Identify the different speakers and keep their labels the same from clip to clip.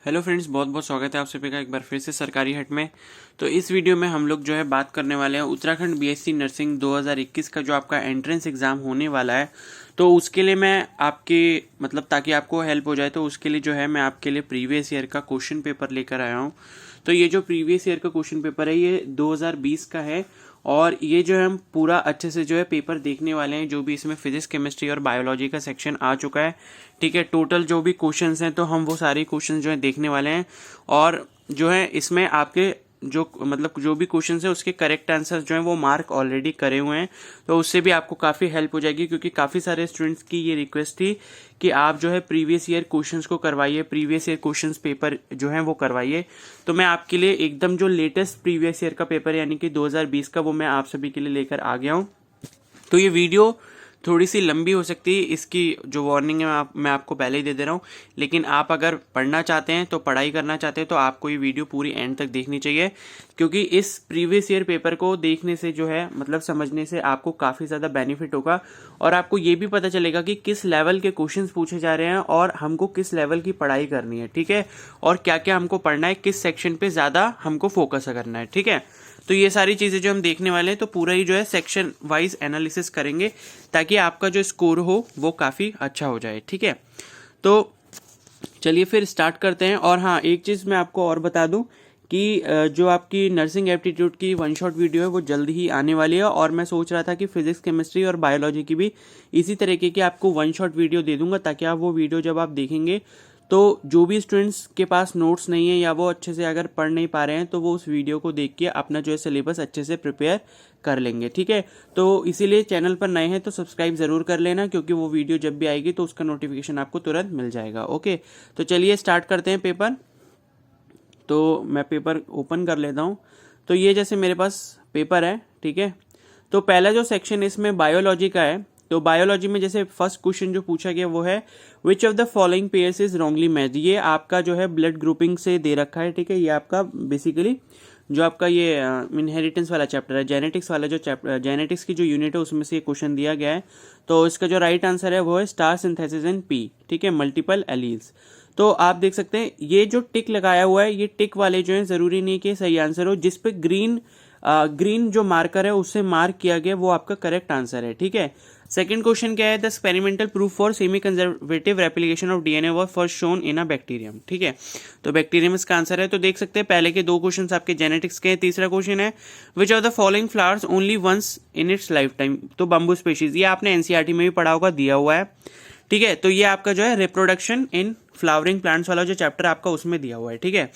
Speaker 1: Hello friends, बहुत बहुत स्वागत है आप सभी का एक बार फिर से सरकारी हट में। तो इस वीडियो में हम लोग जो है बात करने वाले हैं उत्तराखंड बीएससी नर्सिंग 2021 का जो आपका एंट्रेंस एग्ज़ाम होने वाला है। तो उसके लिए मैं आपके ताकि आपको हेल्प हो जाए, तो उसके लिए जो है मैं आपके लिए प्रीवियस ईयर का क्वेश्चन पेपर लेकर आया हूँ। तो ये जो प्रीवियस ईयर का क्वेश्चन पेपर है ये 2020 का है, और ये जो है हम पूरा अच्छे से जो है पेपर देखने वाले हैं। जो भी इसमें फिजिक्स, केमिस्ट्री और बायोलॉजी का सेक्शन आ चुका है, ठीक है, टोटल जो भी क्वेश्चंस हैं तो हम वो सारे क्वेश्चंस जो है देखने वाले हैं। और जो है इसमें आपके जो भी क्वेश्चंस है उसके करेक्ट आंसर जो है वो मार्क ऑलरेडी करे हुए हैं। तो उससे भी आपको काफ़ी हेल्प हो जाएगी, क्योंकि काफ़ी सारे स्टूडेंट्स की ये रिक्वेस्ट थी कि आप जो है प्रीवियस ईयर क्वेश्चंस को करवाइए, प्रीवियस ईयर क्वेश्चंस पेपर जो है वो करवाइए। तो मैं आपके लिए एकदम जो लेटेस्ट प्रीवियस ईयर का पेपर यानी कि 2020 का वो मैं आप सभी के लिए लेकर आ गया हूँ। तो ये वीडियो थोड़ी सी लंबी हो सकती है, इसकी जो वार्निंग है मैं आपको पहले ही दे दे रहा हूँ। लेकिन आप अगर पढ़ना चाहते हैं, तो पढ़ाई करना चाहते हैं, तो आपको ये वीडियो पूरी एंड तक देखनी चाहिए, क्योंकि इस प्रीवियस ईयर पेपर को देखने से जो है समझने से आपको काफ़ी ज़्यादा बेनिफिट होगा। और आपको ये भी पता चलेगा कि किस लेवल के क्वेश्चंस पूछे जा रहे हैं और हमको किस लेवल की पढ़ाई करनी है, ठीक है, और क्या क्या हमको पढ़ना है, किस सेक्शन पे ज़्यादा हमको फोकस करना है, ठीक है। तो ये सारी चीज़ें जो हम देखने वाले हैं, तो पूरा ही जो है सेक्शन वाइज एनालिसिस करेंगे, ताकि आपका जो स्कोर हो वो काफ़ी अच्छा हो जाए, ठीक है। तो चलिए फिर स्टार्ट करते हैं। और हाँ, एक चीज़ मैं आपको और बता दूं कि जो आपकी नर्सिंग एप्टीट्यूड की वन शॉट वीडियो है वो जल्द ही आने वाली है। और मैं सोच रहा था कि फिजिक्स, केमिस्ट्री और बायोलॉजी की भी इसी तरीके की आपको वन शॉट वीडियो दे दूंगा, ताकि आप वो वीडियो जब आप देखेंगे तो जो भी स्टूडेंट्स के पास नोट्स नहीं है या वो अच्छे से अगर पढ़ नहीं पा रहे हैं, तो वो उस वीडियो को देख के अपना जो है सिलेबस अच्छे से प्रिपेयर कर लेंगे, ठीक है। तो इसीलिए चैनल पर नए हैं तो सब्सक्राइब ज़रूर कर लेना, क्योंकि वो वीडियो जब भी आएगी तो उसका नोटिफिकेशन आपको तुरंत मिल जाएगा। ओके, तो चलिए स्टार्ट करते हैं पेपर। तो मैं पेपर ओपन कर लेता हूँ। तो ये जैसे मेरे पास पेपर है, ठीक है। तो पहला जो सेक्शन इसमें बायोलॉजी का है। तो बायोलॉजी में जैसे फर्स्ट क्वेश्चन जो पूछा गया वो है which of the following pairs is wrongly matched. ये आपका जो है ब्लड ग्रुपिंग से दे रखा है, ठीक है। ये आपका बेसिकली जो आपका ये इनहेरिटेंस वाला चैप्टर है, जेनेटिक्स वाला जो चैप्टर, जेनेटिक्स की जो यूनिट है उसमें से ये क्वेश्चन दिया गया है। तो इसका जो राइट आंसर है वो है स्टार सिंथेसिस इन पी, ठीक है, मल्टीपल एलील्स। तो आप देख सकते हैं ये जो टिक लगाया हुआ है, ये टिक वाले जो है जरूरी नहीं कि सही आंसर हो। जिस पे ग्रीन जो मार्कर है उससे मार्क किया गया वो आपका करेक्ट आंसर है, ठीक है। सेकंड क्वेश्चन क्या है, the experimental proof for semi conservative replication of DNA was first shown in a bacterium, ठीक है। तो बैक्टीरियम इसका आंसर है। तो देख सकते हैं पहले के दो क्वेश्चन आपके जेनेटिक्स के हैं। तीसरा क्वेश्चन है which of the following flowers only once in its life time. तो बम्बू स्पीशीज, ये आपने एनसीईआरटी में भी पढ़ा होगा, दिया हुआ है, ठीक है। तो ये आपका जो है रिप्रोडक्शन इन फ्लावरिंग प्लांट्स वाला जो चैप्टर आपका उसमें दिया हुआ है, ठीक है।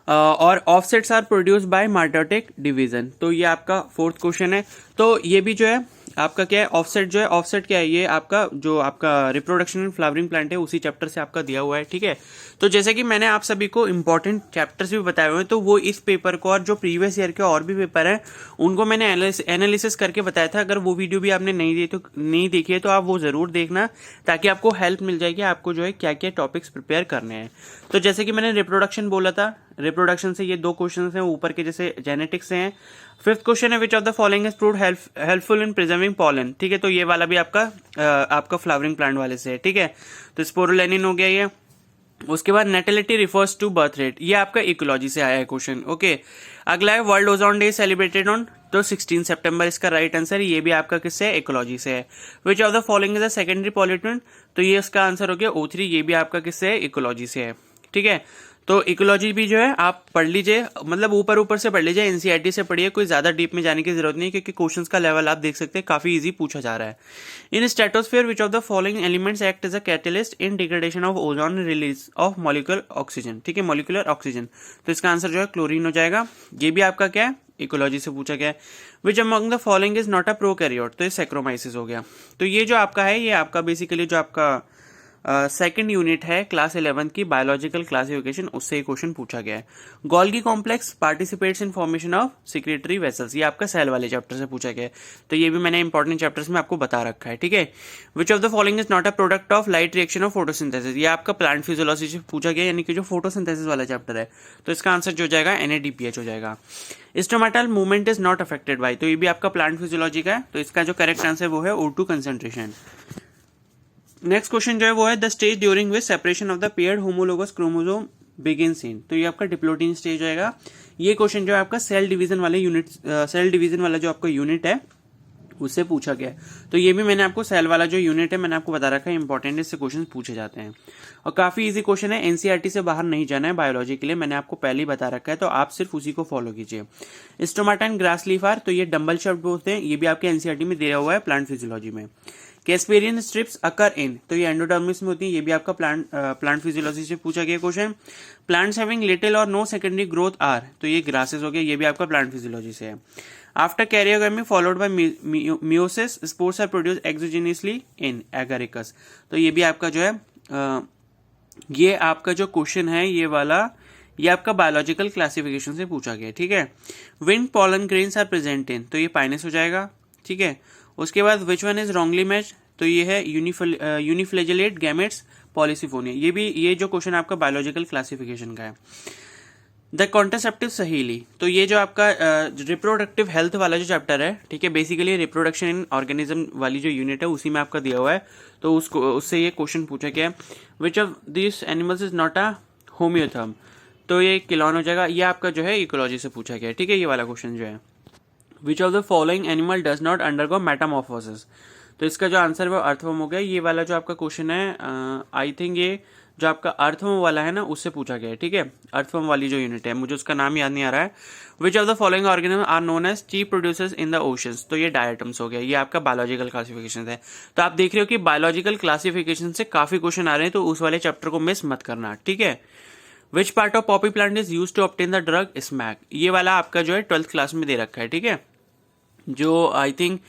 Speaker 1: और offsets are produce by Martotech division. तो ये आपका फोर्थ क्वेश्चन है। तो ये भी जो है आपका क्या है, ऑफसेट जो है, ऑफसेट क्या है, ये आपका जो आपका रिप्रोडक्शन इन फ्लावरिंग प्लांट है उसी चैप्टर से आपका दिया हुआ है, ठीक है। तो जैसे कि मैंने आप सभी को इंपॉर्टेंट चैप्टर्स भी बताए हुए हैं, तो वो इस पेपर को और जो प्रीवियस ईयर के और भी पेपर हैं उनको मैंने एनालिसिस करके बताया था। अगर वो वीडियो भी आपने नहीं देखी है तो आप वो जरूर देखना, ताकि आपको हेल्प मिल जाएगी आपको जो है क्या क्या टॉपिक्स प्रिपेयर करने हैं। तो जैसे कि मैंने रिप्रोडक्शन बोला था, रिप्रोडक्शन से ये दो क्वेश्चन हैं ऊपर के, जैसे जेनेटिक्स से हैं। फिफ्थ क्वेश्चन है which of the following has proved helpful in preserving pollen, ठीक है। तो ये वाला भी आपका फ्लावरिंग प्लांट वाले से है, ठीक है। तो स्पोरुलेनिन हो गया ये। उसके बाद natality refers to birth rate, ये आपका इकोलॉजी से आया है क्वेश्चन, ओके। अगला है world ozone day celebrated on, तो 16 सितंबर इसका राइट आंसर। ये भी आपका किससे है, इकोलॉजी से है। Which of the following is the secondary pollutant, तो ये इसका आंसर हो गया O3। ये भी आपका किससे है, इकोलॉजी से है, ठीक है। तो इकोलॉजी भी जो है आप पढ़ लीजिए, ऊपर ऊपर से पढ़ लीजिए, एनसीईआरटी से पढ़िए, कोई ज्यादा डीप में जाने की जरूरत नहीं, क्योंकि क्वेश्चंस का लेवल आप देख सकते हैं काफी इजी पूछा जा रहा है। In stratosphere which of the following elements act as a catalyst in degradation of ozone release of molecular oxygen, ठीक है, मॉलिक्यूलर ऑक्सीजन। तो इसका आंसर जो है क्लोरीन हो जाएगा। ये भी आपका क्या है, इकोलॉजी से पूछा गया है। Which among the following is not a prokaryote, तो ये सैक्रोमाइसिस हो गया। तो ये जो आपका है, ये आपका बेसिकली जो आपका सेकंड यूनिट है क्लास 11 की बायोलॉजिकल क्लासिफिकेशन, उससे ये क्वेश्चन पूछा गया है। Golgi complex participates in formation of secretory vesicles, ये आपका सेल वाले चैप्टर से पूछा गया है। तो ये भी मैंने इंपॉर्टेंट चैप्टर्स में आपको बता रखा है, ठीक है। Which of the following is not a product of light reaction of photosynthesis, ये आपका प्लांट फिजियोलॉजी से पूछा गया, यानी कि जो फोटोसिंथेसिस वाला चैप्टर है। तो इसका आंसर जो हो जाएगा NADPH हो जाएगा। Stomatal movement is not affected by, तो ये भी आपका प्लांट फिजियोलॉजी का है। तो इसका जो करेक्ट आंसर वो है O2 कंसेंट्रेशन। नेक्स्ट क्वेश्चन जो है वो है the stage during which separation of the paired homologous chromosome begins in. तो ये आपका डिप्लोटिन स्टेज होएगा। ये क्वेश्चन जो है आपका सेल डिवीजन वाले यूनिट, सेल डिवीजन वाला जो आपका यूनिट है उससे पूछा गया है। तो ये भी मैंने आपको सेल वाला जो यूनिट है मैंने आपको बता रखा है, इंपॉर्टेंट है, इससे क्वेश्चन पूछे जाते हैं और काफी इजी क्वेश्चन है। एनसीईआरटी से बाहर नहीं जाना है बायोलॉजी के लिए, मैंने आपको पहले ही बता रखा है, तो आप सिर्फ उसी को फॉलो कीजिए। Stomata and grass leaf are, तो ये डंबल शब्द बोलते हैं, ये भी आपके एनसीईआरटी में दिया हुआ है प्लांट फिजियोलॉजी में। कैस्पेरियन स्ट्रिप्स अकर इन, तो ये एंडोडर्मिस में होती है, ये भी आपका प्लांट फिजियोलॉजी से पूछा गया क्वेश्चन। प्लांट्स हैविंग लिटिल और नो सेकेंडरी ग्रोथ आर, तो ये ग्रासेस हो गया, ये भी आपका प्लांट फिजियोलॉजी से है। After karyogamy followed by meiosis spores are produce exogenously in Agaricus, तो ये भी आपका जो है ये आपका जो क्वेश्चन है ये वाला, ये आपका बायोलॉजिकल क्लासिफिकेशन से पूछा गया, ठीक है। Wind pollen grains are present in, तो ये पाइनस हो जाएगा, ठीक है। उसके बाद which one is wrongly match, तो ये है यूनिफ्लेजेलेट गैमेट्स पॉलिसिफोनिया, ये भी ये जो क्वेश्चन आपका बायोलॉजिकल क्लासिफिकेशन का है। द कॉन्ट्रासेप्टिव सहीली, तो ये जो आपका रिप्रोडक्टिव हेल्थ वाला जो चैप्टर है, ठीक है, बेसिकली रिप्रोडक्शन इन ऑर्गेनिज्म वाली जो यूनिट है उसी में आपका दिया हुआ है, तो उसको उससे ये क्वेश्चन पूछा गया है। Which of this animals is not a होम्योथर्म, तो ये किलॉन हो जाएगा, ये आपका जो है इकोलॉजी से पूछा गया है, ठीक है, ये वाला क्वेश्चन जो है। Which of the following animal does not undergo Metamorphosis, तो इसका जो आंसर है वो अर्थवर्म हो गया। ये वाला जो आपका क्वेश्चन है आई थिंक ये जो आपका अर्थवर्म वाला है ना उससे पूछा गया है, ठीक है, अर्थवर्म वाली जो यूनिट है, मुझे उसका नाम याद नहीं आ रहा है। Which of the following organism are known as chief producers in the oceans, तो ये डायटम्स हो गया, ये आपका बायोलॉजिकल क्लासिफिकेशन है। तो आप देख रहे हो कि बायोलॉजिकल क्लासिफिकेशन से काफी क्वेश्चन आ रहे हैं, तो उस वाले चैप्टर को मिस मत करना, ठीक है। Which part of poppy plant is use to obtain the drug smack, ये वाला आपका जो है 12th क्लास में दे रखा है, ठीक है, जो आई थिंक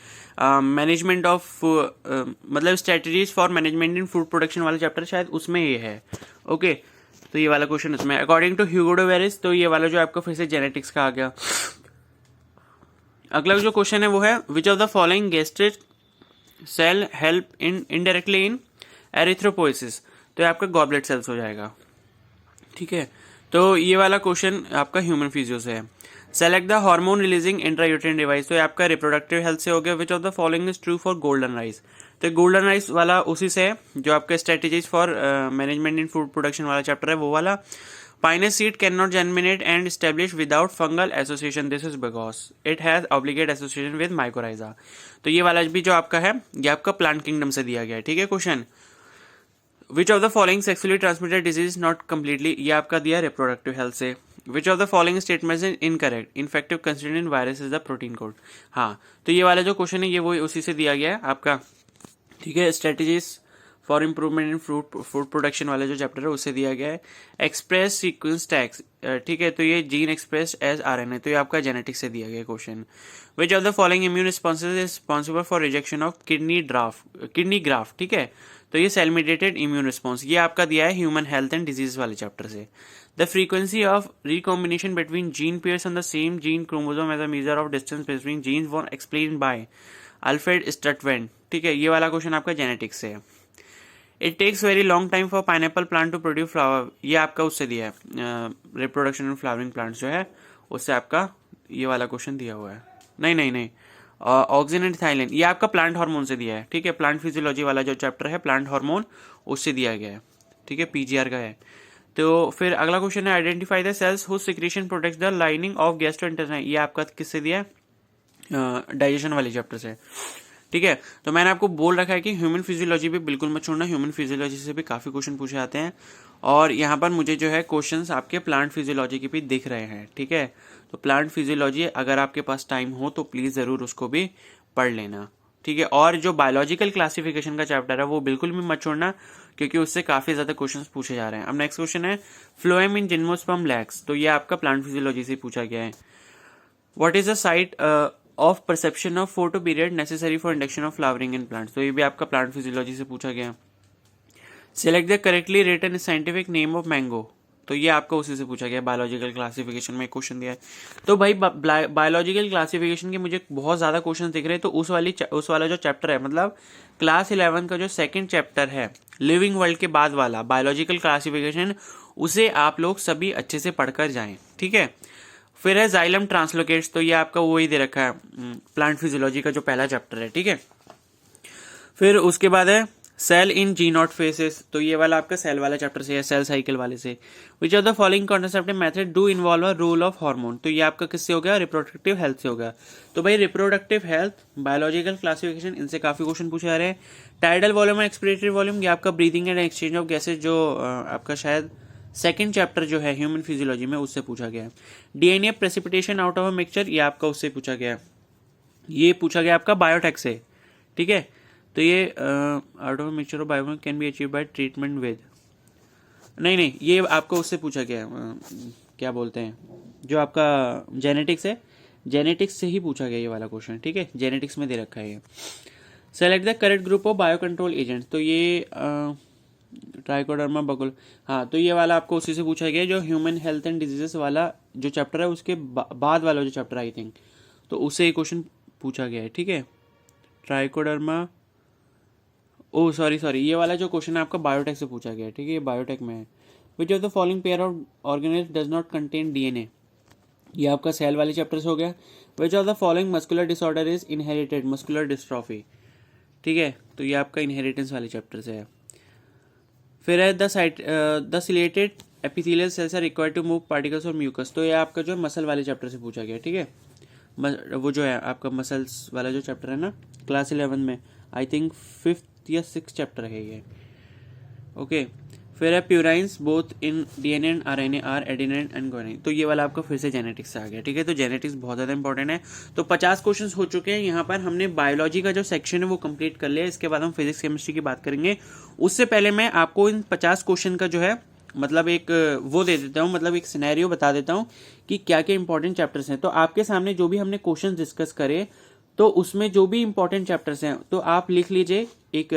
Speaker 1: मैनेजमेंट ऑफ मतलब strategies for management in food production वाला चैप्टर शायद उसमें ये है, ओके। तो ये वाला क्वेश्चन उसमें according to Hugo de Vries, तो ये वाला जो आपका फिर से जेनेटिक्स का आ गया। अगला जो क्वेश्चन है वो है which of the following gastric cell help in indirectly in erythropoiesis, तो ये आपका गॉबलेट सेल्स हो जाएगा, ठीक है। तो ये वाला क्वेश्चन आपका ह्यूमन फिजियो से है। Select the hormone releasing intrauterine device, तो ये आपका रिप्रोडक्टिव हेल्थ से हो गया। विच of the following is true for golden rice, तो गोल्डन राइस वाला उसी से है, जो आपका strategies for management in food production वाला चैप्टर है वो वाला। Pinus seed can not germinate and establish without fungal association, this is because it has obligate association with mycorrhiza, तो ये वाला भी जो आपका है ये आपका प्लांट किंगडम से दिया गया है, ठीक है। Question which of the following sexually transmitted disease not completely, ये आपका दिया रिप्रोडक्टिव हेल्थ से। Which of the following statements is incorrect, infective considered in virus is the protein code, हाँ, तो ये वाला जो क्वेश्चन है ये वो उसी से दिया गया है आपका, ठीक है। Strategies for improvement in food production वाला जो चैप्टर है उससे दिया गया है। एक्सप्रेस सीक्वेंस टैक्स, ठीक है, तो ये जीन एक्सप्रेस एज आरएनए, तो ये आपका जेनेटिक्स से दिया गया question. Which of the following immune responses is responsible for rejection of kidney graft, ठीक है, तो ये सेल मीडिएटेड इम्यून रिस्पॉन्स, ये आपका दिया है ह्यूमन हेल्थ एंड डिजीज वाले चैप्टर से। The frequency of recombination between gene pairs on the same gene chromosome as a measure of distance between genes were explained by Alfred Sturtevant, ठीक है, ये वाला क्वेश्चन आपका जेनेटिक्स से है। It takes very long time for pineapple plant to produce flower, ये आपका उससे दिया है रिप्रोडक्शन इन फ्लावरिंग प्लांट्स जो है उससे आपका ये वाला क्वेश्चन दिया हुआ है। नहीं ऑक्सीजन एंड थाइलिन, ये आपका प्लांट हार्मोन से दिया है, ठीक है, प्लांट फिजियोलॉजी वाला जो चैप्टर है प्लांट हार्मोन उससे दिया गया है, ठीक है, पीजीआर का है। तो फिर अगला क्वेश्चन है identify the cells whose secretion protects the lining of gastrointestine, ये आपका किससे दिया है डाइजेशन वाले चैप्टर से, ठीक है। तो मैंने आपको बोल रखा है कि ह्यूमन फिजियोलॉजी भी बिल्कुल मत छोड़ना, ह्यूमन फिजियोलॉजी से भी काफी क्वेश्चन पूछे जाते हैं और यहाँ पर मुझे जो है क्वेश्चंस आपके प्लांट फिजियोलॉजी के भी दिख रहे हैं, ठीक है। तो प्लांट फिजियोलॉजी अगर आपके पास टाइम हो तो प्लीज जरूर उसको भी पढ़ लेना, ठीक है। और जो बायोलॉजिकल क्लासिफिकेशन का चैप्टर है वो बिल्कुल भी मत छोड़ना क्योंकि उससे काफी ज्यादा क्वेश्चंस पूछे जा रहे हैं। अब नेक्स्ट क्वेश्चन है फ्लोएम इन जिम्नोस्पर्म लैक्स, तो ये आपका प्लांट फिजियोलॉजी से पूछा गया है। What is the site of perception of photo period necessary for induction of flowering in plants, तो ये भी आपका प्लांट फिजियोलॉजी से पूछा गया। Select the correctly written scientific name of mango, तो ये आपका उसी से पूछा गया, बायोलॉजिकल क्लासिफिकेशन में क्वेश्चन दिया है। तो भाई बायोलॉजिकल क्लासिफिकेशन के मुझे बहुत ज्यादा क्वेश्चन दिख रहे हैं, तो उस वाला जो चैप्टर है मतलब क्लास 11 का जो सेकंड चैप्टर है लिविंग वर्ल्ड के बाद वाला बायोलॉजिकल क्लासिफिकेशन, उसे आप लोग सभी अच्छे से पढ़कर जाएं, ठीक है। फिर है जाइलम ट्रांसलोकेट्स, तो ये आपका वही दे रखा है प्लांट फिजियोलॉजी का जो पहला चैप्टर है, ठीक है। फिर उसके बाद है cell in G nought phases, तो ये वाला आपका सेल वाला चैप्टर से है, सेल साइकिल वाले से। Which of the following contraceptive method do involve a role of hormone, तो ये आपका किससे हो गया, रिप्रोडक्टिव हेल्थ से हो गया। तो भाई रिप्रोडक्टिव हेल्थ, बायोलॉजिकल क्लासिफिकेशन, इनसे काफी क्वेश्चन पूछे जा रहे हैं। टाइडल वॉल्यूम और एक्सपिरेटरी वॉल्यूम, ये आपका breathing and exchange of gases, जो आपका शायद सेकंड चैप्टर जो है ह्यूमन फिजियोलॉजी में, उससे पूछा गया है। DNA precipitation out of a mixture, ये आपका उससे पूछा गया है। ये पूछा गया आपका बायोटेक से, ठीक है। तो ये out of mixture of bio can be achieve by treatment with, नहीं ये आपको उससे पूछा गया है, क्या बोलते हैं, जो आपका जेनेटिक्स है, जेनेटिक्स से ही पूछा गया ये वाला क्वेश्चन, ठीक है, जेनेटिक्स में दे रखा है ये। Select the correct group of bio control agent, तो ये ट्राइकोडर्मा बकुल, हाँ, तो ये वाला आपको उसी से पूछा गया जो ह्यूमन हेल्थ एंड डिजीजेस वाला जो चैप्टर है, उसके बाद वाला जो चैप्टर आई थिंक, तो उससे ये क्वेश्चन पूछा गया है, ठीक है। ट्राइकोडर्मा, ओ सॉरी ये वाला जो क्वेश्चन है आपका बायोटेक से पूछा गया है, ठीक है, ये बायोटेक में है। Which of the following pair of organism does not contain DNA, ये आपका सेल वाले चैप्टर से हो गया। विच of the following muscular disorder is inherited, muscular dystrophy, ठीक है, तो ये आपका इनहेरिटेंस वाले चैप्टर से है। फिर है the ciliated epithelial cells are required to move particles और म्यूकस, तो ये आपका जो मसल वाले चैप्टर से पूछा गया, ठीक है। वो जो है आपका मसल्स वाला जो चैप्टर है ना, क्लास 11 में, आई थिंक 5th या 6th चैप्टर है ये, ओके। फिर है purines both in DNA and RNA are adenine and guanine, तो ये वाला आपका फिर से जेनेटिक्स से आ गया, ठीक है। तो जेनेटिक्स बहुत ज़्यादा इंपॉर्टेंट है। तो 50 क्वेश्चन हो चुके हैं यहाँ पर, हमने बायोलॉजी का जो सेक्शन है वो कंप्लीट कर लिया। इसके बाद हम फिजिक्स केमिस्ट्री की बात करेंगे। उससे पहले मैं आपको इन 50 क्वेश्चन का जो है मतलब एक वो दे देता हूँ, मतलब एक सिनेरियो बता देता हूँ कि क्या क्या इंपॉर्टेंट चैप्टर्स हैं। तो आपके सामने जो भी हमने क्वेश्चन डिस्कस करे, तो उसमें जो भी इंपॉर्टेंट चैप्टर्स हैं, तो आप लिख लीजिए, एक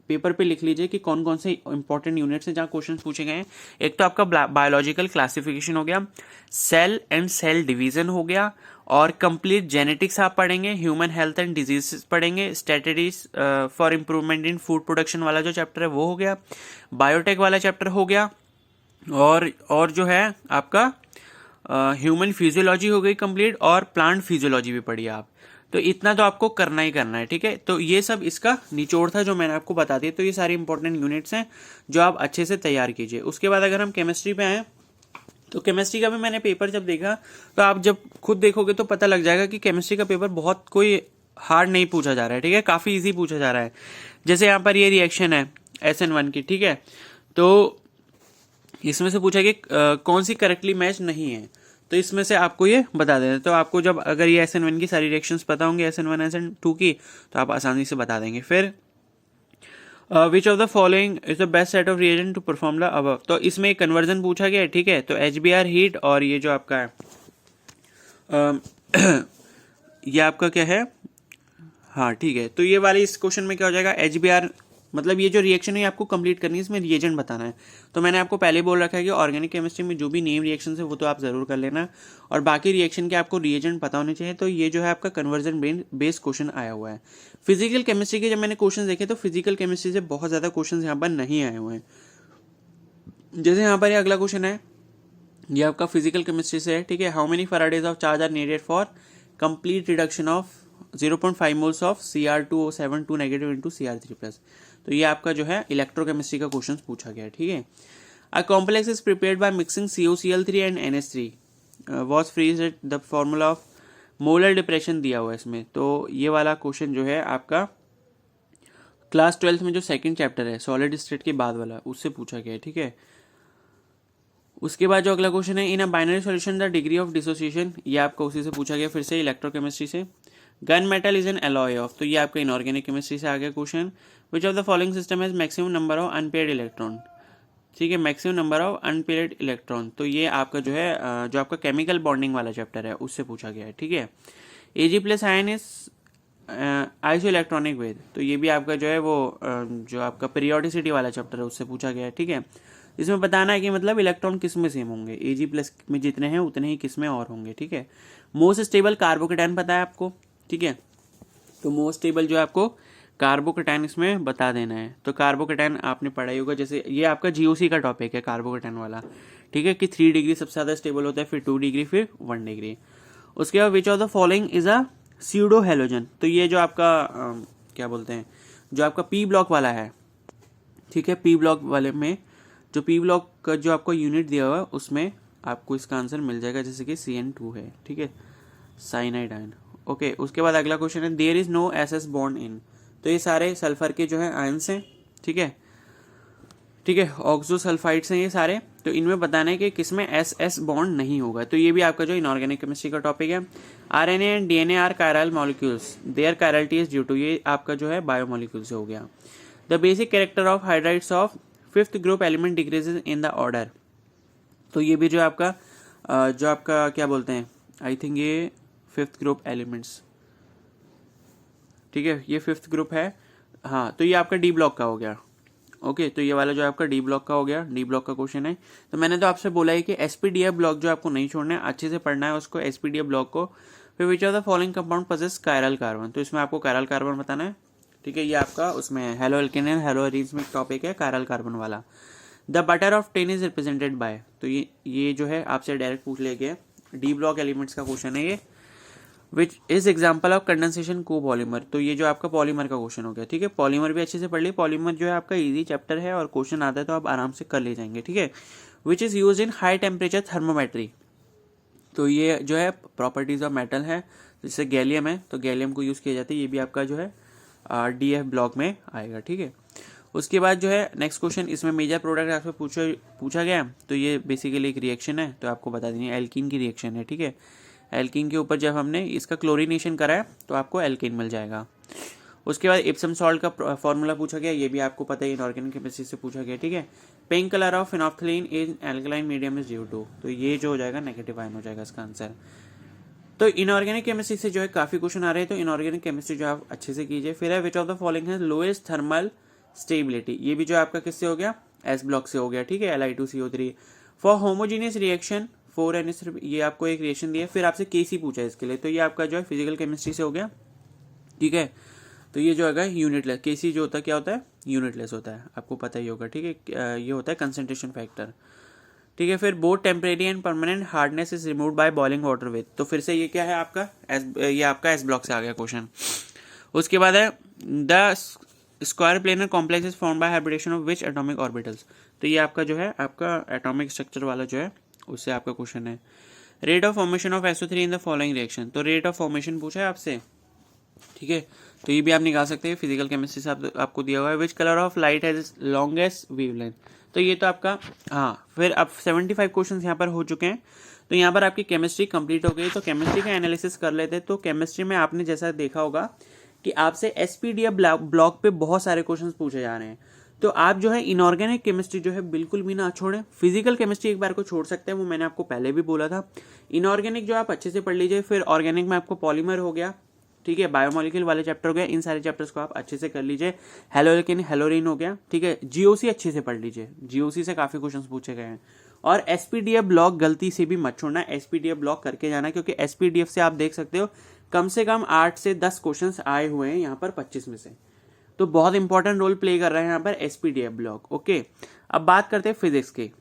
Speaker 1: पेपर पे लिख लीजिए कि कौन कौन से इंपॉर्टेंट यूनिट्स हैं जहाँ क्वेश्चन पूछे गए हैं। एक तो आपका बायोलॉजिकल क्लासिफिकेशन हो गया, सेल एंड सेल डिवीजन हो गया, और कंप्लीट जेनेटिक्स आप पढ़ेंगे, ह्यूमन हेल्थ एंड डिजीज पढ़ेंगे, strategies for improvement in food production वाला जो चैप्टर है वो हो गया, बायोटेक वाला चैप्टर हो गया, और जो है आपका ह्यूमन फिजियोलॉजी हो गई कंप्लीट, और प्लांट फिजियोलॉजी भी पढ़ी आप। तो इतना तो आपको करना ही करना है, ठीक है। तो ये सब इसका निचोड़ था जो मैंने आपको बता दिया। तो ये सारी इंपॉर्टेंट यूनिट्स हैं जो आप अच्छे से तैयार कीजिए। उसके बाद अगर हम केमिस्ट्री पे आए, तो केमिस्ट्री का भी मैंने पेपर जब देखा, तो आप जब खुद देखोगे तो पता लग जाएगा कि केमिस्ट्री का पेपर बहुत कोई हार्ड नहीं पूछा जा रहा है, ठीक है, काफ़ी ईजी पूछा जा रहा है। जैसे यहाँ पर ये रिएक्शन है SN1 की, ठीक है, तो इसमें से पूछा कि कौन सी करेक्टली मैच नहीं है, तो इसमें से आपको ये बता देना। तो आपको जब अगर ये SN1 की सारी रिएक्शंस पता होंगे, SN1 SN2 की, तो आप आसानी से बता देंगे। फिर which of the following is the best set of reagent to perform the above, तो इसमें एक कन्वर्जन पूछा गया है, ठीक है। तो HBr हीट, और ये जो आपका है ये आपका क्या है, हाँ ठीक है। तो ये वाली इस क्वेश्चन में क्या हो जाएगा, HBr, मतलब ये जो रिएक्शन है आपको कंप्लीट करनी है, इसमें रिएजेंट बताना है। तो मैंने आपको पहले बोल रखा है कि ऑर्गेनिक केमिस्ट्री में जो भी नेम रिएक्शन है वो तो आप जरूर कर लेना, और बाकी रिएक्शन के आपको रिएजेंट पता होने चाहिए। तो ये जो है आपका कन्वर्जन बेस्ड क्वेश्चन आया हुआ है। फिजिकल केमिस्ट्री के जब मैंने क्वेश्चन देखे, तो फिजिकल केमिस्ट्री से बहुत ज़्यादा क्वेश्चन यहाँ पर नहीं आए हुए हैं। जैसे यहाँ पर ये अगला क्वेश्चन है, ये आपका फिजिकल केमिस्ट्री से है, ठीक है। How many faradays of charge are needed for complete reduction of 0.5 moles of Cr2O7 2 negative into Cr3+। तो ये आपका जो है इलेक्ट्रोकेमिस्ट्री का क्वेश्चन पूछा गया है, ठीक है। A complex is prepared by mixing COCl3 and NH3 was freeze at the formula of molar depression दिया हुआ है इसमें। तो ये वाला क्वेश्चन जो है आपका क्लास 12th में जो सेकंड चैप्टर है सॉलिड स्टेट के बाद वाला, उससे पूछा गया है, ठीक है। उसके बाद जो अगला क्वेश्चन है, in a binary solution the degree of dissociation, ये आपका उसी से पूछा गया फिर से इलेक्ट्रोकेमिस्ट्री से। Gun metal is an alloy of, तो ये आपका इनऑर्गेनिक केमिस्ट्री से आ गया question. Which of the following system has maximum number of unpaired electron, ठीक है, maximum number of unpaired electron. तो ये आपका जो है जो आपका केमिकल बॉन्डिंग वाला चैप्टर है उससे पूछा गया है, ठीक है। Ag+ ion is iso electronic with, तो ये भी आपका जो है वो जो आपका पीरियोडिसिटी वाला चैप्टर है उससे पूछा गया है, ठीक है। इसमें बताना है कि मतलब इलेक्ट्रॉन किस में सेम होंगे, Ag+ में जितने हैं उतने ही किस में और होंगे, ठीक है। मोस्ट स्टेबल कार्बोकेटाइन पता है आपको, ठीक है। तो मोस्ट स्टेबल जो है आपको कार्बोकेटाइन इसमें बता देना है। तो कार्बोकेटाइन आपने पढ़ा ही होगा, जैसे ये आपका GOC का टॉपिक है कार्बोकेटाइन वाला, ठीक है, कि 3 डिग्री सबसे ज़्यादा स्टेबल होता है, फिर 2 डिग्री, फिर 1 डिग्री। उसके बाद विच of the following is a pseudo halogen, तो ये जो आपका क्या बोलते हैं, जो आपका P ब्लॉक वाला है, ठीक है। पी ब्लॉक वाले में जो पी ब्लॉक का जो आपको यूनिट दिया हुआ है उसमें आपको इसका आंसर मिल जाएगा, जैसे कि CN2 है, ठीक है, साइनाइड आयन। ओके, उसके बाद अगला क्वेश्चन है there is no SS bond इन। तो ये सारे सल्फर के जो है आयन्स हैं, ठीक है, ठीक है, ऑक्सोसल्फाइड्स हैं ये सारे। तो इनमें बताना है कि किसमें SS बॉन्ड नहीं होगा। तो ये भी आपका जो इनऑर्गेनिक केमिस्ट्री का टॉपिक है। RNA and DNA are chiral molecules, their chirality is due to, ये आपका जो है बायोमोलिक्यूल से हो गया। The basic character of hydrides of fifth group element decreases in the order. तो ये भी जो आपका क्या बोलते हैं, आई थिंक ये फिफ्थ ग्रुप एलिमेंट्स, ठीक है, ये फिफ्थ ग्रुप है। हाँ, तो ये आपका डी ब्लॉक का हो गया। ओके, तो ये वाला जो आपका डी ब्लॉक का हो गया, डी ब्लॉक का क्वेश्चन है। तो मैंने तो आपसे बोला है कि SPDF ब्लॉक जो आपको नहीं छोड़ना है, अच्छे से पढ़ना है उसको, SPDF ब्लॉक को। फिर which of the following compound possess chiral carbon, तो इसमें आपको कायरल कार्बन बताना है, ठीक है, ये आपका उसमें halo alkane and hello Aries में टॉपिक है कायरल कार्बन वाला। The butter of 10 is represented by, तो ये जो है आपसे डायरेक्ट पूछ ले गया, डी ब्लॉक एलिमेंट्स का क्वेश्चन है ये। Which is example of condensation copolymer, तो ये जो आपका पॉलीमर का क्वेश्चन हो गया, ठीक है। पॉलीमर भी अच्छे से पढ़ ली, पॉलीमर जो है आपका इजी चैप्टर है और क्वेश्चन आता है तो आप आराम से कर ले जाएंगे, ठीक है। Which is use in high temperature thermometry, तो ये जो है प्रॉपर्टीज ऑफ मेटल है, जैसे गैलियम है तो गैलियम को यूज किया जाता है, ये भी आपका जो है DF ब्लॉक में आएगा, ठीक है। उसके बाद जो है नेक्स्ट क्वेश्चन, इसमें मेजर प्रोडक्ट आपसे पूछा गया, तो ये बेसिकली एक रिएक्शन है, तो आपको बता देंगे एल्कीन की रिएक्शन है, ठीक है। एल्कीन के ऊपर जब हमने इसका क्लोरीनेशन करा है तो आपको एल्कीन मिल जाएगा। उसके बाद इप्सम सॉल्ट का फॉर्मूला पूछा गया, ये भी आपको पता है, इनऑर्गेनिक केमिस्ट्री से पूछा गया, ठीक है। Pink colour of phenolphthalein in alkaline medium is due to, तो ये जो हो जाएगा नेगेटिव आयन हो जाएगा इसका आंसर। तो इनऑर्गेनिक केमिस्ट्री से जो है काफी क्वेश्चन आ रहे हैं, तो इनऑर्गेनिक केमिस्ट्री जो आप अच्छे से कीजिए। फिर है विच ऑफ द फॉलोइंग है लोएस्ट थर्मल स्टेबिलिटी, ये भी जो आपका किससे हो गया, S ब्लॉक से हो गया, ठीक है, Li2CO3। For homogeneous reaction 4NH, ये आपको एक रिएक्शन दिया, फिर आपसे Kc पूछा है इसके लिए, तो ये आपका जो है फिजिकल केमिस्ट्री से हो गया, ठीक है। तो ये जो है यूनिटलेस, Kc जो होता है क्या होता है, यूनिटलेस होता है, आपको पता ही होगा, ठीक है, ये होता है कंसंट्रेशन फैक्टर, ठीक है। फिर both temporary and permanent hardness is removed by boiling water with, तो फिर से ये क्या है आपका ये आपका S ब्लॉक से आ गया क्वेश्चन। उसके बाद है the square planar complex is formed by hybridisation of which atomic orbitals, तो ये आपका जो है आपका एटॉमिक स्ट्रक्चर वाला जो है उससे आपका क्वेश्चन है। Rate of formation of SO3 in the following reaction, तो रेट ऑफ फॉर्मेशन पूछा है आपसे, ठीक है, तो ये भी आप निकाल सकते हैं, फिजिकल केमिस्ट्री से आपको दिया हुआ है। Which colour of light has longest wavelength, तो ये तो आपका, हाँ, फिर अब 75 क्वेश्चन यहाँ पर हो चुके हैं, तो यहाँ पर आपकी केमिस्ट्री कंप्लीट हो गई। तो केमिस्ट्री का एनालिसिस कर लेते हैं। तो केमिस्ट्री में आपने जैसा देखा होगा कि आपसे SPDF ब्लॉक पे बहुत सारे क्वेश्चंस पूछे जा रहे हैं, तो आप जो है इनऑर्गेनिक केमिस्ट्री जो है बिल्कुल भी ना छोड़ें। फिजिकल केमिस्ट्री एक बार को छोड़ सकते हैं, वो मैंने आपको पहले भी बोला था। इनऑर्गेनिक जो आप अच्छे से पढ़ लीजिए, फिर ऑर्गेनिक में आपको पॉलीमर हो गया, ठीक है, बायोमोलिक्यूल वाले चैप्टर हो गया, इन सारे चैप्टर्स को आप अच्छे से कर लीजिए। हेलोएल्केन हेलोरीन हो गया, ठीक है। GOC अच्छे से पढ़ लीजिए, GOC से काफी क्वेश्चंस पूछे गए हैं। और SPDF ब्लॉक गलती से भी मत छोड़ना, SPDF ब्लॉक करके जाना, क्योंकि SPDF से आप देख सकते हो कम से कम 8 से 10 क्वेश्चंस आए हुए हैं यहाँ पर 25 में से, तो बहुत इंपॉर्टेंट रोल प्ले कर रहे हैं यहाँ पर SPDF ब्लॉक। ओके, अब बात करते हैं फिजिक्स की।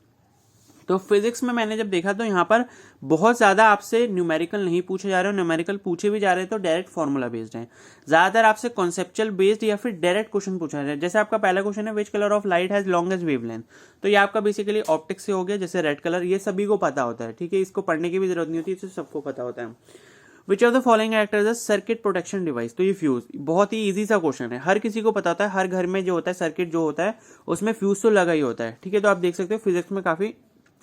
Speaker 1: तो फिजिक्स में मैंने जब देखा तो यहाँ पर बहुत ज्यादा आपसे न्यूमेरिकल नहीं पूछे जा रहे, न्यूमेरिकल पूछे भी जा रहे तो डायरेक्ट फॉर्मूला बेस्ड है, ज्यादातर आपसे कॉन्सेप्चुअल बेस्ड या फिर डायरेक्ट क्वेश्चन पूछा जा रहा है। जैसे आपका पहला क्वेश्चन है which colour of light has longest wavelength, तो ये आपका बेसिकली ऑप्टिक्स से हो गया, जैसे रेड कलर, ये सभी को पता होता है, ठीक है, इसको पढ़ने की भी जरूरत नहीं होती, इसे सबको पता होता है। Which of the following actors a circuit protection device, तो ये फ्यूज, बहुत ही इजी सा क्वेश्चन है, हर किसी को पता होता है, हर घर में जो होता है सर्किट जो होता है उसमें फ्यूज तो लगा ही होता है, ठीक है। तो आप देख सकते हो फिजिक्स में काफी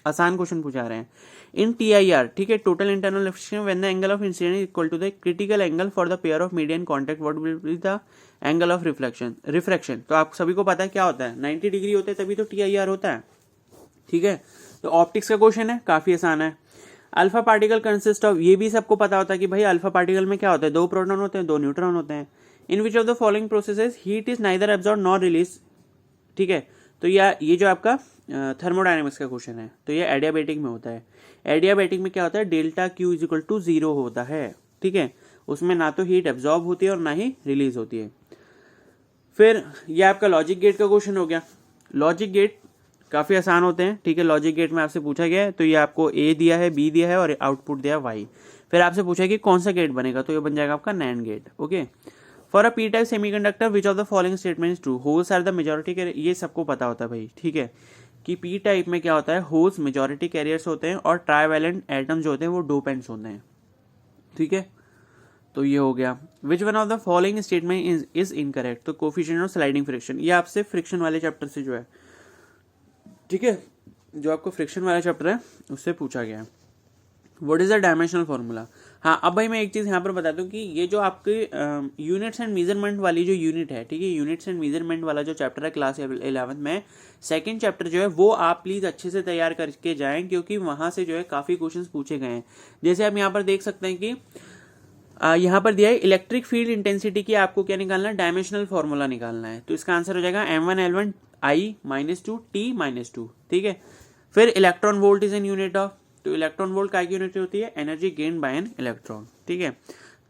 Speaker 1: आसान क्वेश्चन पूछा रहे हैं। इन TIR, ठीक है, total internal reflection when the angle of incident is equal to the critical angle for the pair of median contact, what will be the angle of refraction, तो आप सभी को पता है क्या होता है, 90 डिग्री होता है, तभी तो TIR होता है, ठीक है। तो ऑप्टिक्स का क्वेश्चन है, काफी आसान है। अल्फा पार्टिकल कंसिस्ट ऑफ, ये भी सबको पता होता है कि भाई अल्फा पार्टिकल में क्या होता है, 2 प्रोटॉन होते हैं, 2 न्यूट्रॉन होते हैं। In which of the following processes heat is neither absorb nor release, ठीक है। तो ये जो आपका थर्मोडायनेमिक्स का क्वेश्चन है, तो ये एडियाबेटिक में होता है। एडियाबेटिक में क्या होता है, delta Q is equal to 0 होता है, ठीक है, उसमें ना तो हीट एब्जॉर्ब होती है और ना ही रिलीज होती है। फिर ये आपका लॉजिक गेट का क्वेश्चन हो गया। लॉजिक गेट काफी आसान होते हैं, ठीक है, लॉजिक गेट में आपसे पूछा गया है, तो ये आपको A दिया है, B दिया है और आउटपुट दिया है Y। फिर आपसे पूछा है कि कौन सा गेट बनेगा, तो ये बन जाएगा आपका NAND gate. Okay, for a p type semiconductor which of the following statement is true, holes are the majority carrier, ये सबको पता होता है भाई, ठीक है, कि पी टाइप में क्या होता है, होल्स मेजॉरिटी कैरियर्स होते हैं और ट्राइवैलेंट एटम्स जो होते हैं वो डोपेंट्स होते हैं, ठीक है। तो ये हो गया। Which one of the following statement is incorrect, तो कोफिशिएंट ऑफ स्लाइडिंग फ्रिक्शन, ये आपसे फ्रिक्शन वाले चैप्टर से जो है, ठीक है, जो आपको फ्रिक्शन वाला चैप्टर है उससे पूछा गया है। What is the dimensional formula. हाँ, अब भाई मैं एक चीज़ यहाँ पर बता दूँ कि ये जो आपके यूनिट्स एंड मेजरमेंट वाली जो यूनिट है, ठीक है, यूनिट्स एंड मेजरमेंट वाला जो चैप्टर है क्लास 11 में, सेकंड चैप्टर जो है वो आप प्लीज़ अच्छे से तैयार करके जाएं, क्योंकि वहाँ से जो है काफ़ी क्वेश्चन पूछे गए हैं। जैसे आप यहाँ पर देख सकते हैं कि यहाँ पर दिया है इलेक्ट्रिक फील्ड इंटेंसिटी की आपको क्या निकालना है, डायमेंशनल फॉर्मूला निकालना है। तो इसका आंसर हो जाएगा M1L1 I -2 T -2, ठीक है। फिर electron volt is in unit of, तो इलेक्ट्रॉन वोल्ट काय की यूनिट होती है, energy gain by an electron, ठीक है।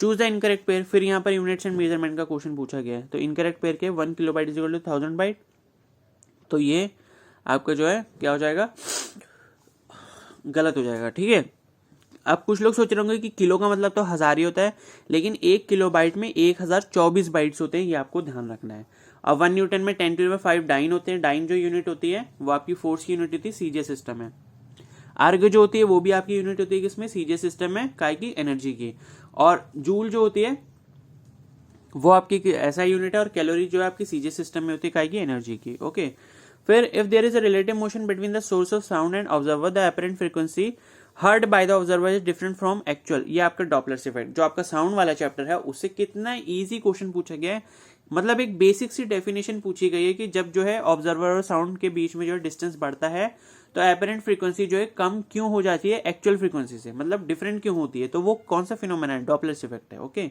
Speaker 1: चूज द इनकरेक्ट पेयर, फिर यहाँ पर यूनिट्स एंड मेजरमेंट का क्वेश्चन पूछा गया है। तो इनकरेक्ट पेयर के 1 kilobyte is equal to 1000 byte, तो ये आपका जो है क्या हो जाएगा, गलत हो जाएगा, ठीक है। अब कुछ लोग सोच रहे होंगे कि किलो का मतलब तो 1000 ही होता है, लेकिन 1 किलो बाइट में 1024 बाइट्स होते हैं, ये आपको ध्यान रखना है। अब 1 न्यूटन में 10⁵ डाइन होते हैं। डाइन जो यूनिट होती है वो आपकी फोर्स की यूनिट होती है, सीजे सिस्टम है। अर्ग जो होती है वो भी आपकी यूनिट होती है किसमें, सीजे सिस्टम में, काय की, एनर्जी की। और जूल जो होती है वो आपकी ऐसा यूनिट है, और कैलोरी जो है आपकी सीजे सिस्टम में होती है, काय की, एनर्जी की, ओके। फिर if there is a relative motion between the source of sound and observer, the apparent frequency heard by the observer is different from actual, ये आपका डॉपलर इफेक्ट जो आपका साउंड वाला चैप्टर है उससे कितना इजी क्वेश्चन पूछा गया है। मतलब एक बेसिक सी डेफिनेशन पूछी गई है कि जब जो है ऑब्जर्वर और साउंड के बीच में जो है डिस्टेंस बढ़ता है तो अपरेंट फ्रीक्वेंसी जो है कम क्यों हो जाती है एक्चुअल फ्रीक्वेंसी से, मतलब डिफरेंट क्यों होती है, तो वो कौन सा फिनोमेना है, डॉपलर इफेक्ट है, ओके।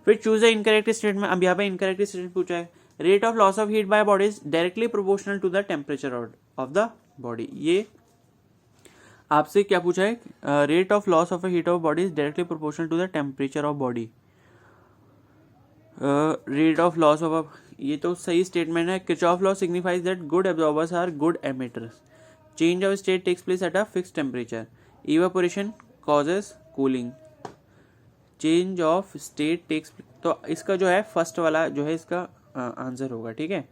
Speaker 1: फिर चूज द इनकरेक्ट स्टेटमेंट, अब यहाँ पे इनकरेक्ट स्टेटमेंट पूछा है, rate of loss of heat by body is directly proportional to the temperature of the body, ये आपसे क्या पूछा है, rate of loss of heat of body is directly proportional to the temperature of body, rate of loss of, ये तो सही statement है। Kirchhoff law signifies that good absorbers are good emitters, change of state takes place at a fix temperature, evaporation causes cooling, change of state takes, तो इसका जो है first वाला जो है इसका आंसर होगा, ठीक है,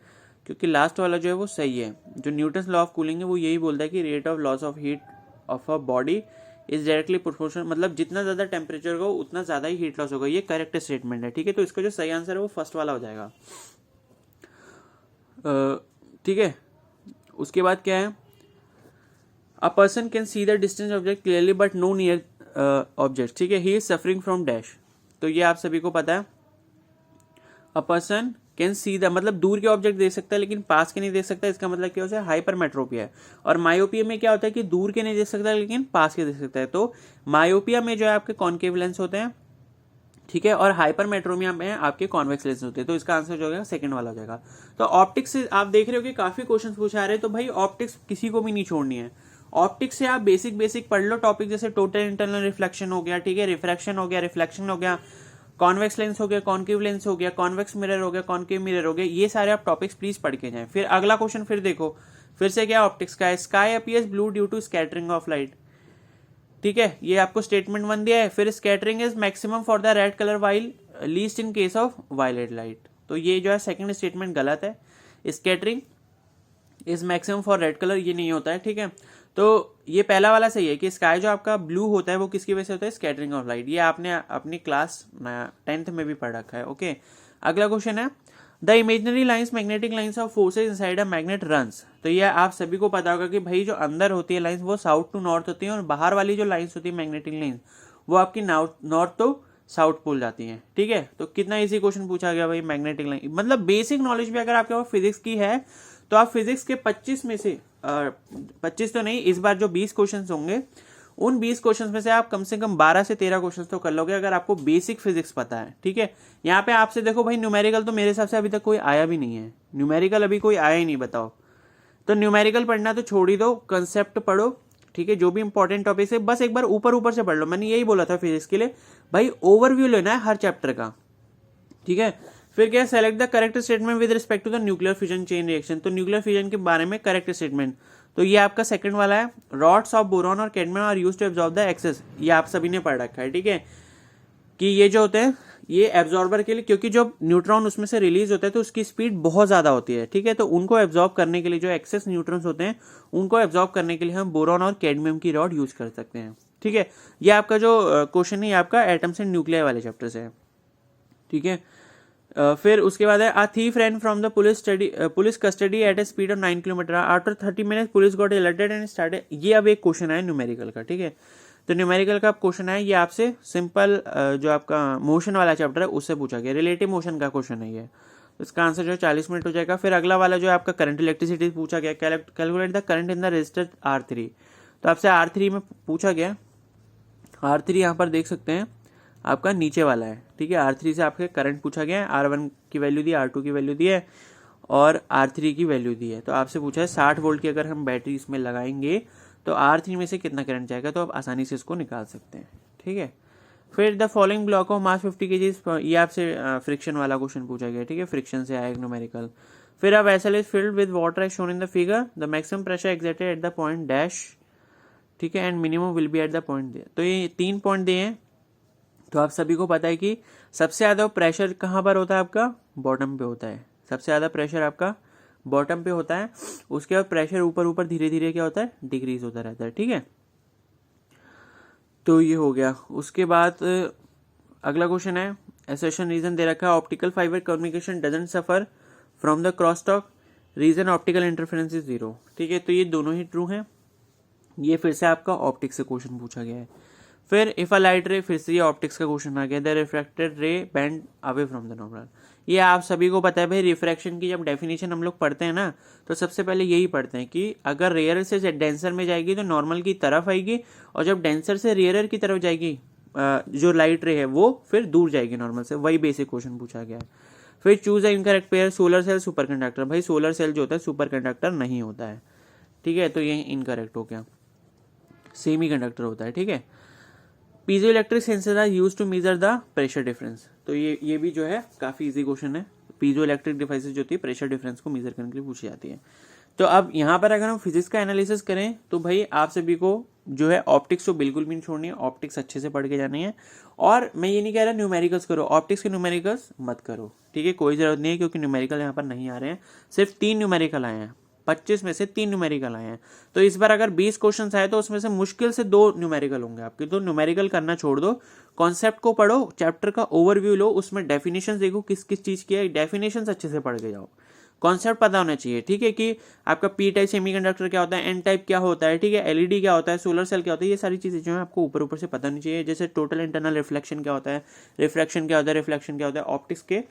Speaker 1: क्योंकि लास्ट वाला जो है वो सही है। जो न्यूटन्स लॉ ऑफ कूलिंग है वो यही बोलता है कि rate of loss of heat of a body is directly proportional, मतलब जितना ज्यादा टेम्परेचर होगा उतना ज्यादा ही हीट लॉस होगा, ये करेक्ट स्टेटमेंट है, ठीक है। तो इसका जो सही आंसर है वो फर्स्ट वाला हो जाएगा, ठीक है। उसके बाद क्या है, a person can see the distance object clearly but no near object, ठीक है, he is suffering from dash, तो ये आप सभी को पता है। A person can see the, मतलब दूर के ऑब्जेक्ट देख सकता है लेकिन पास के नहीं देख सकता, इसका मतलब क्या होता है, हाइपरमेट्रोपिया है। और मायोपिया में क्या होता है कि दूर के नहीं देख सकता लेकिन पास के देख सकता है, तो मायोपिया में जो है आपके कॉन्केव लेंस होते हैं, ठीक है, और हाइपरमेट्रोमिया में आपके कॉन्वेक्स लेंस होते हैं, तो इसका आंसर जो है सेकंड वाला हो जाएगा। तो ऑप्टिक्स से आप देख रहे हो कि काफी क्वेश्चन पूछा रहे हैं, तो भाई ऑप्टिक्स किसी को भी नहीं छोड़नी है। ऑप्टिक्स से आप बेसिक पढ़ लो टॉपिक, जैसे टोटल इंटरनल रिफ्लेक्शन हो गया, ठीक है, रिफ्रैक्शन हो गया, रिफ्लेक्शन हो गया, कॉन्वेक्स लेंस हो गया, कॉन्केव लेंस हो गया, कॉन्वेक्स मिरर हो गया, कॉन्केव मिरर हो गया, ये सारे आप टॉपिक्स प्लीज पढ़ के जाएं। फिर अगला क्वेश्चन फिर देखो, फिर से क्या ऑप्टिक्स का है, sky appears blue due to scattering of light, ठीक है, ये आपको स्टेटमेंट 1 दिया है। फिर scattering is maximum for the red colour while least in case of violet light, तो ये जो है सेकंड स्टेटमेंट गलत है, scattering is maximum for red colour ये नहीं होता है, ठीक है। तो ये पहला वाला सही है कि स्काई जो आपका ब्लू होता है वो किसकी वजह से होता है, स्कैटरिंग ऑफ लाइट, ये आपने अपनी क्लास 10th में भी पढ़ रखा है, ओके। अगला क्वेश्चन है, the imaginary lines magnetic lines of forces inside a magnet runs, तो ये आप सभी को पता होगा कि भाई जो अंदर होती है लाइन्स वो साउथ टू नॉर्थ होती है, और बाहर वाली जो लाइन्स होती है मैग्नेटिक लाइन्स वो आपकी नॉर्थ टू साउथ पोल जाती है, ठीक है। तो कितना इजी क्वेश्चन पूछा गया भाई, मैग्नेटिक लाइन, मतलब बेसिक नॉलेज भी अगर आपके पास फिजिक्स की है तो आप फिजिक्स के 25 में से 25 तो नहीं, इस बार जो 20 क्वेश्चन होंगे उन 20 क्वेश्चन में से आप कम से कम 12 से 13 क्वेश्चन तो कर लोगे अगर आपको बेसिक फिजिक्स पता है, ठीक है। यहाँ पे आपसे देखो भाई न्यूमेरिकल तो मेरे हिसाब से अभी तक कोई आया भी नहीं है, न्यूमेरिकल अभी कोई आया ही नहीं, बताओ। तो न्यूमेरिकल पढ़ना तो छोड़ ही दो, कंसेप्ट पढ़ो, ठीक है, जो भी इंपॉर्टेंट टॉपिक है बस एक बार ऊपर से पढ़ लो, मैंने यही बोला था फिजिक्स के लिए भाई, ओवरव्यू लेना है हर चैप्टर का, ठीक है। फिर क्या, select the correct statement with respect to the nuclear fusion chain reaction, तो न्यूक्लियर फ्यूजन के बारे में करेक्ट स्टेटमेंट, तो ये आपका सेकंड वाला है, रॉड्स ऑफ बोरॉन और cadmium are used to absorb the excess, ये आप सभी ने पढ़ रखा है, ठीक है, कि ये जो होते हैं ये एब्जॉर्बर के लिए, क्योंकि जो न्यूट्रॉन उसमें से रिलीज होता है तो उसकी स्पीड बहुत ज़्यादा होती है, ठीक है। तो उनको एब्जॉर्ब करने के लिए, जो एक्सेस न्यूट्रॉन्स होते हैं उनको एब्जॉर्ब करने के लिए हम बोरॉन और कैडमियम की रॉड यूज कर सकते हैं, ठीक है। ये आपका जो क्वेश्चन है ये आपका एटम्स एंड न्यूक्लियर वाले चैप्टर से है, ठीक है। फिर उसके बाद है, a thief ran from the police custody at a speed of 9 kilometre after 30 minutes police got alerted and started. ये अब एक क्वेश्चन है न्यूमेरिकल का, ठीक है। तो न्यूमेरिकल का क्वेश्चन है, ये आपसे सिंपल जो आपका मोशन वाला चैप्टर है उससे पूछा गया, रिलेटिव मोशन का क्वेश्चन है ये। तो इसका आंसर जो है 40 मिनट हो जाएगा। फिर अगला वाला जो है आपका करंट इलेक्ट्रिसिटी पूछा गया, calculate the current in the resistor R3। तो आपसे R3 में पूछा गया, R3 यहाँ पर देख सकते हैं आपका नीचे वाला है, ठीक है। R3 से आपके करंट पूछा गया है, R1 की वैल्यू दी है, R2 की वैल्यू दी है और R3 की वैल्यू दी है। तो आपसे पूछा है 60 वोल्ट की अगर हम बैटरी इसमें लगाएंगे तो R3 में से कितना करंट जाएगा, तो आप आसानी से इसको निकाल सकते हैं, ठीक है। फिर the following block of mass 50 kg, ये आपसे फ्रिक्शन वाला क्वेश्चन पूछा गया, ठीक है। फ्रिक्शन से आएगा न्यूमेरिकल। फिर अब vessel is filled with water as shown in the figure, the maximum pressure exerted at the point dash, ठीक है, and minimum will be at the point दिया। तो ये 3 पॉइंट दिए हैं। तो आप सभी को पता है कि सबसे ज़्यादा प्रेशर कहाँ पर होता है, आपका बॉटम पे होता है। सबसे ज़्यादा प्रेशर आपका बॉटम पे होता है। उसके बाद प्रेशर ऊपर ऊपर धीरे धीरे क्या होता है, डिक्रीज होता रहता है, ठीक है। तो ये हो गया। उसके बाद अगला क्वेश्चन है, एसर्शन रीजन दे रखा है, optical fibre communication doesn't suffer from the cross talk, reason optical interference is 0, ठीक है। तो ये दोनों ही ट्रू हैं। ये फिर से आपका ऑप्टिक्स से क्वेश्चन पूछा गया है। फिर इफ अ लाइट रे, फिर से ये ऑप्टिक्स का क्वेश्चन आ गया, द रिफ्रैक्टेड रे bend away from the normal. ये आप सभी को पता है भाई, रिफ्रैक्शन की जब डेफिनेशन हम लोग पढ़ते हैं ना, तो सबसे पहले यही पढ़ते हैं कि अगर रेयर से डेंसर में जाएगी तो नॉर्मल की तरफ आएगी, और जब डेंसर से रेयर की तरफ जाएगी जो लाइट रे है वो फिर दूर जाएगी नॉर्मल से। वही बेसिक क्वेश्चन पूछा गया है। फिर choose the incorrect pair, solar cell superconductor. भाई सोलर सेल जो होता है सुपर कंडक्टर नहीं होता है, ठीक है। तो ये इनकरेक्ट हो गया, सेमी कंडक्टर होता है, ठीक है। Piezoelectric sensor are use to measure the pressure difference. तो ये भी जो है काफी इजी क्वेश्चन है। पीजो इलेक्ट्रिक डिवाइसेस जो होती है प्रेशर डिफरेंस को मेजर करने के लिए पूछी जाती है। तो अब यहाँ पर अगर हम फिजिक्स का एनालिसिस करें तो भाई आप सभी को जो है ऑप्टिक्स को बिल्कुल भी नहीं छोड़नी है, ऑप्टिक्स अच्छे से पढ़ के जानी है। और मैं ये नहीं कह रहा न्यूमेरिकल्स करो, ऑप्टिक्स के न्यूमेरिकल्स मत करो, ठीक है, कोई जरूरत नहीं है, क्योंकि न्यूमेरिकल यहाँ पर नहीं आ रहे हैं। सिर्फ 3 न्यूमेरिकल आए हैं, 25 में से 3 न्यूमेरिकल आए हैं। तो इस बार अगर 20 क्वेश्चंस आए तो उसमें से मुश्किल से 2 न्यूमेरिकल होंगे आपके। तो न्यूमेरिकल करना छोड़ दो, कॉन्सेप्ट को पढ़ो, चैप्टर का ओवरव्यू लो, उसमें डेफिनेशंस देखो किस किस चीज की है, डेफिनेशंस अच्छे से पढ़ के जाओ, कॉन्सेप्ट पता होना चाहिए, ठीक है। कि आपका पी टाइप सेमीकंडक्टर क्या होता है, एन टाइप क्या होता है, ठीक है, एलईडी क्या होता है, सोलर सेल क्या होता है, ये सारी चीजें जो है आपको ऊपर ऊपर से पता होनी चाहिए। जैसे टोटल इंटरनल रिफ्लेक्शन क्या होता है, रिफ्रैक्शन क्या होता है, रिफ्लेक्शन क्या होता है, ऑप्टिक्स के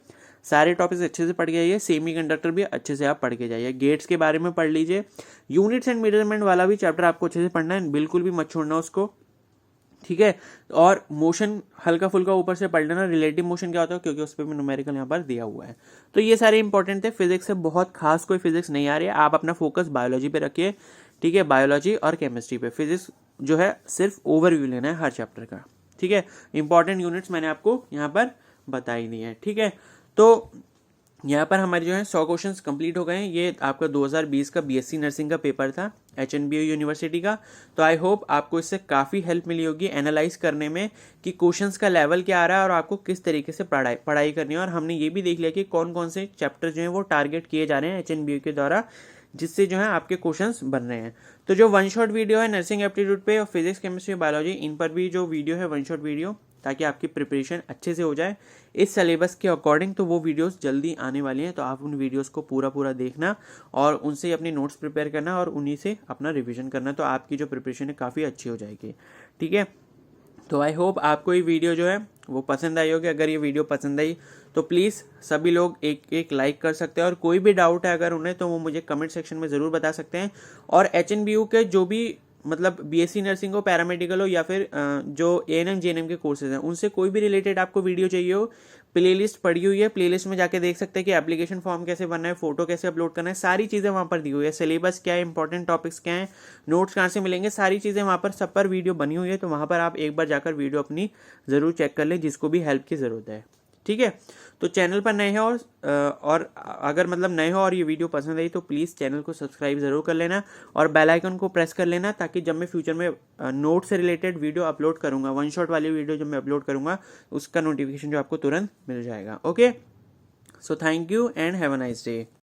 Speaker 1: सारे टॉपिक्स अच्छे से पढ़ के जाइए। सेमी कंडक्टर भी अच्छे से आप पढ़ के जाइए, गेट्स के बारे में पढ़ लीजिए। यूनिट्स एंड मेजरमेंट वाला भी चैप्टर आपको अच्छे से पढ़ना है, बिल्कुल भी मत छोड़ना उसको, ठीक है। और मोशन हल्का फुल्का ऊपर से पढ़ लेना, रिलेटिव मोशन क्या होता है, क्योंकि उस पर भी न्यूमेरिकल यहाँ पर दिया हुआ है। तो ये सारे इंपॉर्टेंट थे। फिजिक्स से बहुत खास कोई फिजिक्स नहीं आ रही है, आप अपना फोकस बायोलॉजी पे रखिए, ठीक है, बायोलॉजी और केमिस्ट्री पे। फिजिक्स जो है सिर्फ ओवरव्यू लेना है हर चैप्टर का, ठीक है। इंपॉर्टेंट यूनिट्स मैंने आपको यहाँ पर बता ही दी है, ठीक है। तो यहाँ पर हमारे जो है 100 क्वेश्चंस कंप्लीट हो गए हैं। ये आपका 2020 का बीएससी नर्सिंग का पेपर था HNBU यूनिवर्सिटी का। तो आई होप आपको इससे काफ़ी हेल्प मिली होगी एनालाइज करने में कि क्वेश्चंस का लेवल क्या आ रहा है और आपको किस तरीके से पढ़ाई करनी है। और हमने ये भी देख लिया कि कौन कौन से चैप्टर जो हैं वो टारगेट किए जा रहे हैं HNBU के द्वारा, जिससे जो है आपके क्वेश्चंस बन रहे हैं। तो जो वन शॉट वीडियो है नर्सिंग एप्टीट्यूड पे और फिजिक्स केमिस्ट्री बायोलॉजी, इन पर भी जो वीडियो है वन शॉट वीडियो, ताकि आपकी प्रिपरेशन अच्छे से हो जाए इस सिलेबस के अकॉर्डिंग, तो वो वीडियोस जल्दी आने वाली हैं। तो आप उन वीडियोस को पूरा देखना और उनसे अपनी नोट्स प्रिपेयर करना और उन्हीं से अपना रिवीजन करना, तो आपकी जो प्रिपरेशन है काफ़ी अच्छी हो जाएगी, ठीक है। तो आई होप आपको ये वीडियो जो है वो पसंद आई होगी। अगर ये वीडियो पसंद आई तो प्लीज़ सभी लोग एक लाइक कर सकते हैं, और कोई भी डाउट है अगर उन्हें तो वो मुझे कमेंट सेक्शन में ज़रूर बता सकते हैं। और HNBU के जो भी मतलब बीएससी नर्सिंग हो, पैरामेडिकल हो, या फिर जो ANM JNM के कोर्सेज हैं, उनसे कोई भी रिलेटेड आपको वीडियो चाहिए हो, प्लेलिस्ट पड़ी हुई है, प्लेलिस्ट में जाके देख सकते हैं कि एप्लीकेशन फॉर्म कैसे बनना है, फोटो कैसे अपलोड करना है, सारी चीज़ें वहाँ पर दी हुई है। सिलेबस क्या है, इंपॉर्टेंट टॉपिक्स क्या हैं, नोट्स कहाँ से मिलेंगे, सारी चीज़ें वहाँ पर सब पर वीडियो बनी हुई है। तो वहाँ पर आप एक बार जाकर वीडियो अपनी ज़रूर चेक कर लें, जिसको भी हेल्प की ज़रूरत है, ठीक है। तो चैनल पर नए हैं और अगर मतलब नए हो और ये वीडियो पसंद आई तो प्लीज़ चैनल को सब्सक्राइब ज़रूर कर लेना और बेल आइकन को प्रेस कर लेना, ताकि जब मैं फ्यूचर में नोट से रिलेटेड वीडियो अपलोड करूँगा, वन शॉट वाली वीडियो जब मैं अपलोड करूँगा उसका नोटिफिकेशन जो आपको तुरंत मिल जाएगा। Okay, so thank you and have a nice day.